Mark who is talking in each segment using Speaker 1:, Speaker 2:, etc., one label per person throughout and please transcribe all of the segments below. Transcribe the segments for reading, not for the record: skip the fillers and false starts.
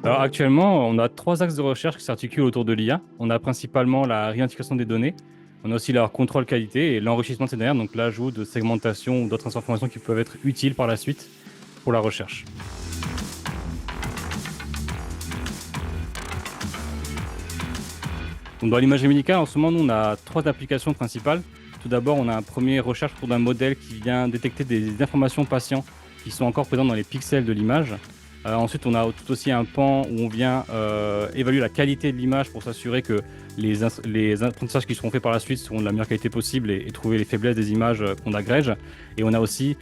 Speaker 1: Alors actuellement, on a trois axes de recherche qui s'articulent autour de l'IA. On a principalement la réindication des données, on a aussi leur contrôle qualité et l'enrichissement de ces dernières, donc l'ajout de segmentation ou d'autres informations qui peuvent être utiles par la suite pour la recherche. Donc dans l'imagerie médicale, en ce moment, nous, on a trois applications principales. Tout d'abord, on a un premier recherche autour d'un modèle qui vient détecter des informations patients qui sont encore présentes dans les pixels de l'image. Ensuite, on a tout aussi un pan où on vient évaluer la qualité de l'image pour s'assurer que les apprentissages qui seront faits par la suite seront de la meilleure qualité possible et trouver les faiblesses des images qu'on agrège. Et on a aussi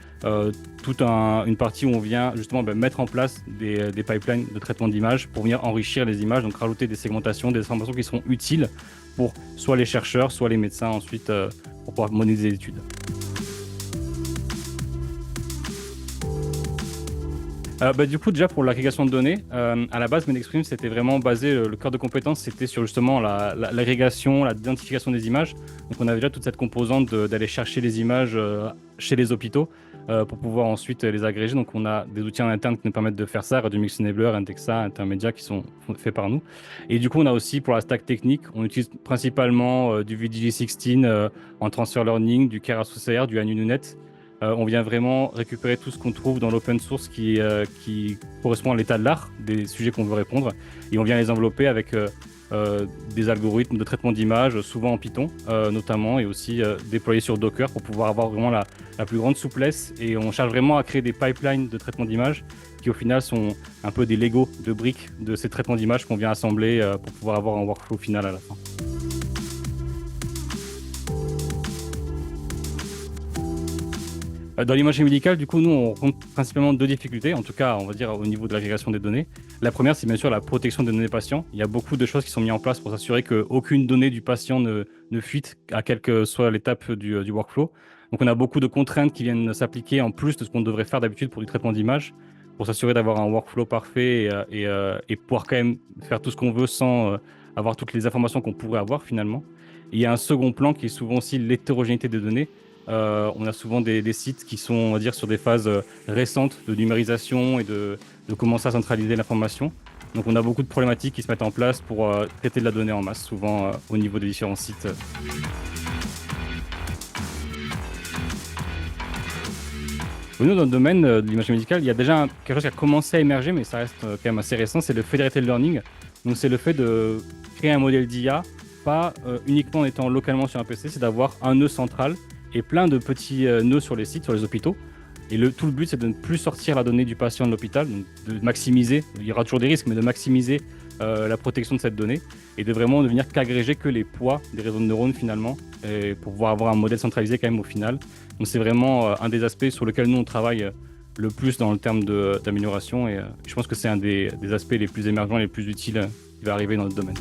Speaker 1: toute une partie où on vient justement mettre en place des pipelines de traitement d'images pour venir enrichir les images, donc rajouter des segmentations, des informations qui seront utiles pour soit les chercheurs, soit les médecins ensuite pour pouvoir mener des études. Du coup, déjà pour l'agrégation de données, à la base, MedExprime, c'était vraiment basé, le cœur de compétence, c'était sur justement l'agrégation, l'identification des images. Donc, on avait déjà toute cette composante d'aller chercher les images chez les hôpitaux pour pouvoir ensuite les agréger. Donc, on a des outils en interne qui nous permettent de faire ça, Redomix Enabler, Indexa, Intermedia, qui sont faits par nous. Et du coup, on a aussi pour la stack technique, on utilise principalement du VDG16 en transfer learning, du Keras OCR, du ANUNet. On vient vraiment récupérer tout ce qu'on trouve dans l'open source qui correspond à l'état de l'art des sujets qu'on veut répondre et on vient les envelopper avec des algorithmes de traitement d'images, souvent en Python notamment, et aussi déployés sur Docker pour pouvoir avoir vraiment la plus grande souplesse. Et on cherche vraiment à créer des pipelines de traitement d'images qui au final sont un peu des Lego de briques de ces traitements d'images qu'on vient assembler pour pouvoir avoir un workflow final à la fin. Dans l'imagerie médicale, du coup, nous, on rencontre principalement deux difficultés, en tout cas, on va dire, au niveau de l'agrégation des données. La première, c'est bien sûr la protection des données patients. Il y a beaucoup de choses qui sont mises en place pour s'assurer qu'aucune donnée du patient ne fuite à quelle que soit l'étape du workflow. Donc, on a beaucoup de contraintes qui viennent s'appliquer en plus de ce qu'on devrait faire d'habitude pour du traitement d'image, pour s'assurer d'avoir un workflow parfait et pouvoir quand même faire tout ce qu'on veut sans avoir toutes les informations qu'on pourrait avoir finalement. Et il y a un second plan qui est souvent aussi l'hétérogénéité des données. On a souvent des sites qui sont, on va dire, sur des phases récentes de numérisation et de commencer à centraliser l'information. Donc on a beaucoup de problématiques qui se mettent en place pour traiter de la donnée en masse, souvent au niveau des différents sites. Nous, dans le domaine de l'image médicale, il y a déjà quelque chose qui a commencé à émerger, mais ça reste quand même assez récent, c'est le federated learning. Donc c'est le fait de créer un modèle d'IA, pas uniquement en étant localement sur un PC, c'est d'avoir un nœud central et plein de petits nœuds sur les sites, sur les hôpitaux. Et tout le but, c'est de ne plus sortir la donnée du patient de l'hôpital, donc de maximiser, il y aura toujours des risques, mais de maximiser la protection de cette donnée et de vraiment ne venir qu'agréger que les poids des réseaux de neurones finalement, et pour pouvoir avoir un modèle centralisé quand même au final. Donc c'est vraiment un des aspects sur lesquels nous on travaille le plus dans le terme d'amélioration et je pense que c'est un des aspects les plus émergents, les plus utiles qui va arriver dans notre domaine.